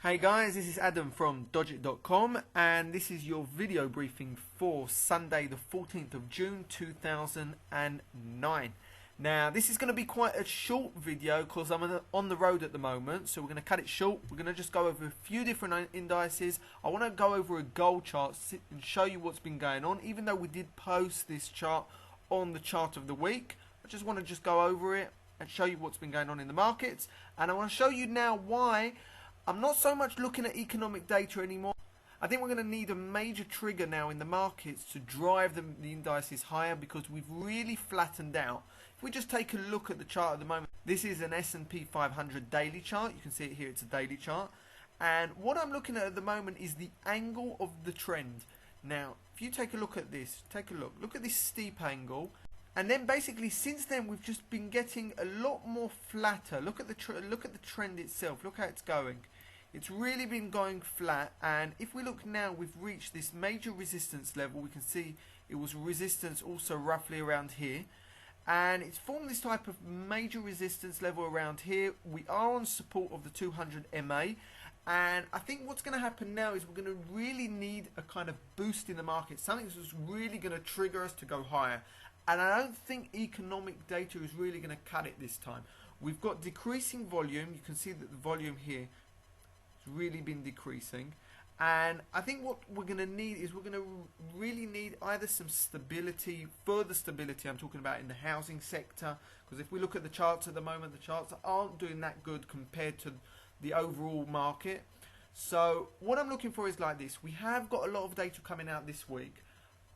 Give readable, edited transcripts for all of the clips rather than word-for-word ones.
Hey guys, this is Adam from dodjit.com and this is your video briefing for Sunday the 14th of June 2009. Now this is going to be quite a short video because I'm on the road at the moment, so we're going to cut it short. We're going to just go over a few different indices. I want to go over a gold chart and show you what's been going on, even though we did post this chart on the chart of the week. I just want to go over it and show you what's been going on in the markets, and I want to show you now why I'm not so much looking at economic data anymore. I think we're going to need a major trigger now in the markets to drive the indices higher, because we've really flattened out. If we just take a look at the chart at the moment, this is an S&P 500 daily chart. You can see it here, it's a daily chart. And what I'm looking at the moment is the angle of the trend. Now, if you take a look at this, look at this steep angle. And then basically since then we've just been getting a lot more flatter. Look at the trend itself. Look how it's going. It's really been going flat, and if we look now, we've reached this major resistance level. We can see it was resistance also roughly around here, and it's formed this type of major resistance level around here. We are on support of the 200 MA, and I think what's going to happen now is we're going to really need a kind of boost in the market, something that's really going to trigger us to go higher. And I don't think economic data is really going to cut it this time. We've got decreasing volume. You can see that the volume here really been decreasing, and I think what we're going to need is we're going to really need either some stability, further stability. I'm talking about in the housing sector, because if we look at the charts at the moment, the charts aren't doing that good compared to the overall market. So what I'm looking for is like this. We have got a lot of data coming out this week.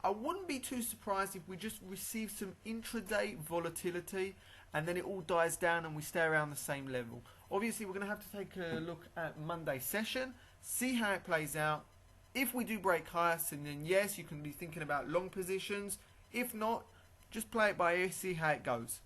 I wouldn't be too surprised if we just receive some intraday volatility and then it all dies down and we stay around the same level. Obviously we're going to have to take a look at Monday's session, see how it plays out. If we do break higher, then yes, you can be thinking about long positions. If not, just play it by ear, see how it goes.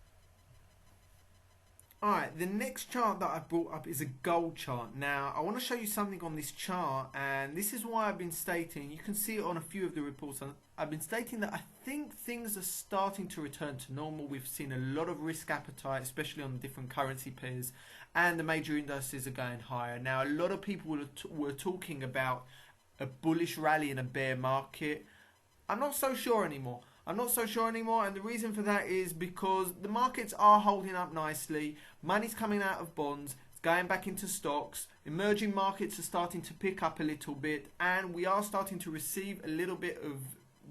Alright, the next chart that I brought up is a gold chart. Now, I want to show you something on this chart, and this is why I've been stating, you can see it on a few of the reports, I've been stating that I think things are starting to return to normal. We've seen a lot of risk appetite, especially on the different currency pairs, and the major indices are going higher. Now, a lot of people were talking about a bullish rally in a bear market. I'm not so sure anymore. And the reason for that is because the markets are holding up nicely. Money's coming out of bonds, it's going back into stocks. Emerging markets are starting to pick up a little bit, and we are starting to receive a little bit of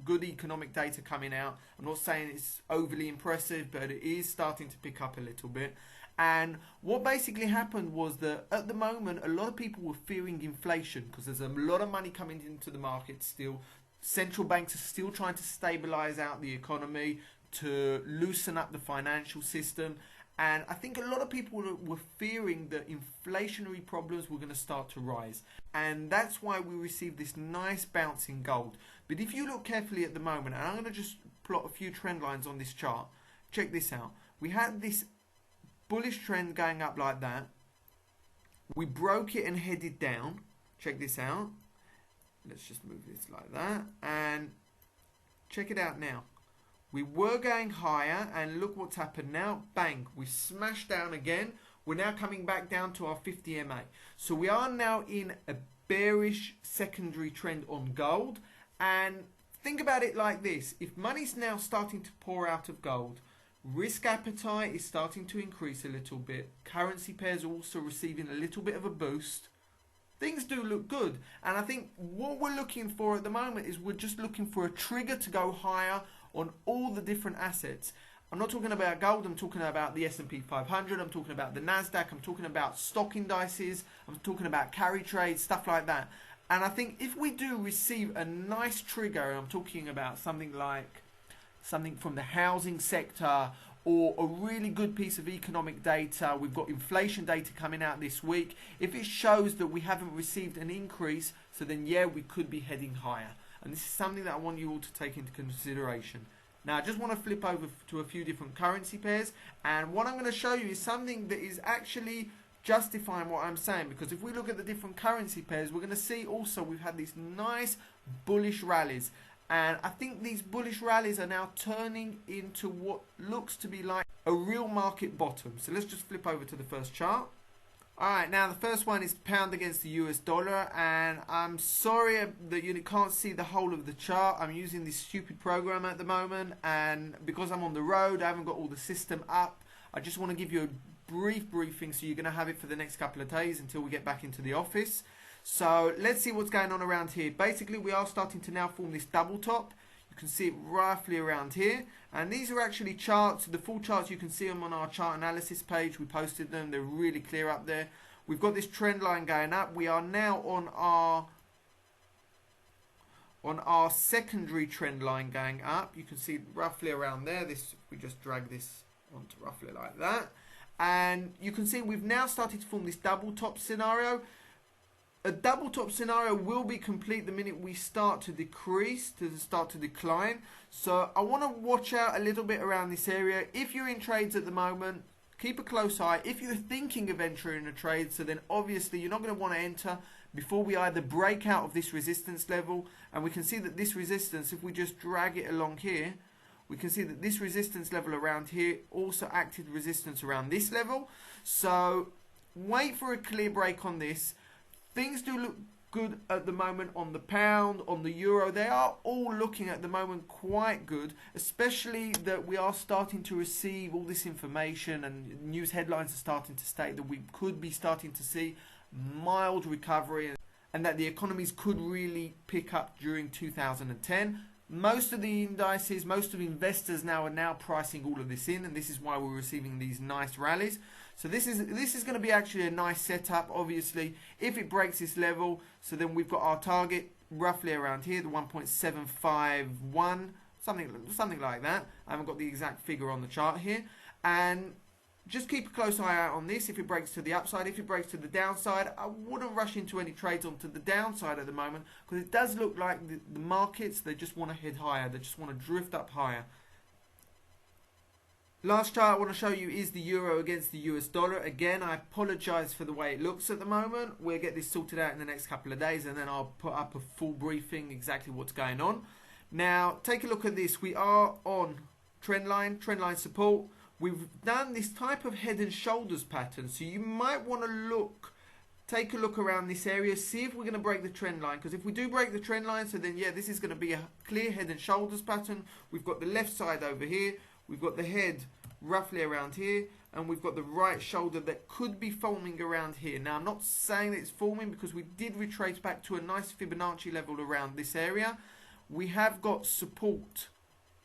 good economic data coming out. I'm not saying it's overly impressive, but it is starting to pick up a little bit. And what basically happened was that at the moment, a lot of people were fearing inflation because there's a lot of money coming into the market still. Central banks are still trying to stabilize out the economy, to loosen up the financial system. And I think a lot of people were fearing that inflationary problems were going to start to rise. And that's why we received this nice bounce in gold. But if you look carefully at the moment, and I'm going to just plot a few trend lines on this chart. Check this out. We had this bullish trend going up like that. We broke it and headed down. Check this out. Let's just move this like that, and check it out now. We were going higher, and look what's happened now. Bang, we smashed down again. We're now coming back down to our 50 MA. So we are now in a bearish secondary trend on gold. And think about it like this. If money's now starting to pour out of gold, risk appetite is starting to increase a little bit. Currency pairs are also receiving a little bit of a boost. Things do look good, and I think what we're looking for at the moment is we're just looking for a trigger to go higher on all the different assets. I'm not talking about gold, I'm talking about the S&P 500, I'm talking about the Nasdaq, I'm talking about stock indices, I'm talking about carry trades, stuff like that. And I think if we do receive a nice trigger, and I'm talking about something from the housing sector, or a really good piece of economic data, we've got inflation data coming out this week. If it shows that we haven't received an increase, so then yeah, we could be heading higher. And this is something that I want you all to take into consideration. Now I just want to flip over to a few different currency pairs, and what I'm going to show you is something that is actually justifying what I'm saying, because if we look at the different currency pairs, we're going to see also we've had these nice bullish rallies. And I think these bullish rallies are now turning into what looks to be like a real market bottom. So let's just flip over to the first chart. Alright, now the first one is pound against the US dollar, and I'm sorry that you can't see the whole of the chart. I'm using this stupid program at the moment, and because I'm on the road, I haven't got all the system up. I just want to give you a brief briefing, so you're going to have it for the next couple of days until we get back into the office. So let's see what's going on around here. Basically, we are starting to now form this double top. You can see it roughly around here, and these are actually charts. The full charts, you can see them on our chart analysis page. We posted them, they're really clear up there. We've got this trend line going up. We are now on our secondary trend line going up. You can see roughly around there. This, we just drag this onto roughly like that, and you can see we've now started to form this double top scenario. A double top scenario will be complete the minute we start to decrease, to start to decline. So I want to watch out a little bit around this area. If you're in trades at the moment, keep a close eye. If you're thinking of entering a trade, so then obviously you're not going to want to enter before we either break out of this resistance level, and we can see that this resistance, if we just drag it along here, we can see that this resistance level around here also acted resistance around this level. So wait for a clear break on this. Things do look good at the moment on the pound, on the euro. They are all looking at the moment quite good, especially that we are starting to receive all this information, and news headlines are starting to state that we could be starting to see mild recovery, and that the economies could really pick up during 2010. Most of the indices, most of the investors now are now pricing all of this in, and this is why we're receiving these nice rallies. So this is going to be actually a nice setup, obviously, if it breaks this level. So then we've got our target roughly around here, the 1.751, something like that. I haven't got the exact figure on the chart here. And just keep a close eye out on this if it breaks to the upside. If it breaks to the downside, I wouldn't rush into any trades onto the downside at the moment, because it does look like the markets, they just want to head higher. They just want to drift up higher. Last chart I want to show you is the euro against the US dollar. Again, I apologise for the way it looks at the moment. We'll get this sorted out in the next couple of days, and then I'll put up a full briefing exactly what's going on. Now, take a look at this. We are on trend line support. We've done this type of head and shoulders pattern, so you might want to take a look around this area, see if we're going to break the trend line, because if we do break the trend line, so then yeah, this is going to be a clear head and shoulders pattern. We've got the left side over here, we've got the head roughly around here, and we've got the right shoulder that could be forming around here. Now, I'm not saying that it's forming, because we did retrace back to a nice Fibonacci level around this area. We have got support.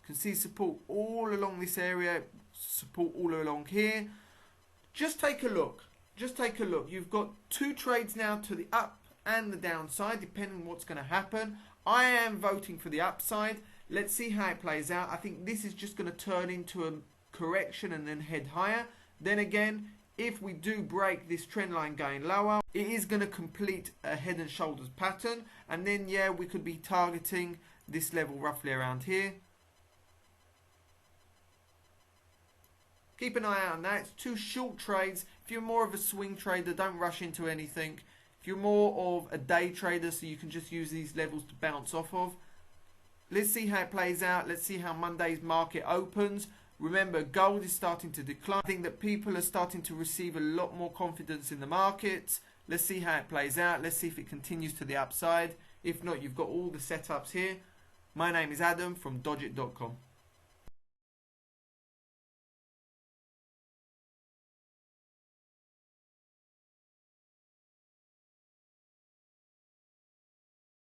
You can see support all along this area, support all along here. Just take a look. Just take a look. You've got two trades now to the up and the downside, depending on what's going to happen. I am voting for the upside. Let's see how it plays out. I think this is just going to turn into a correction and then head higher. Then again, if we do break this trend line going lower, it is going to complete a head and shoulders pattern, and then yeah, we could be targeting this level roughly around here. Keep an eye out on that. It's two short trades. If you're more of a swing trader, don't rush into anything. If you're more of a day trader, so you can just use these levels to bounce off of. Let's see how it plays out. Let's see how Monday's market opens. Remember, gold is starting to decline. I think that people are starting to receive a lot more confidence in the market. Let's see how it plays out. Let's see if it continues to the upside. If not, you've got all the setups here. My name is Adam from dodjit.com.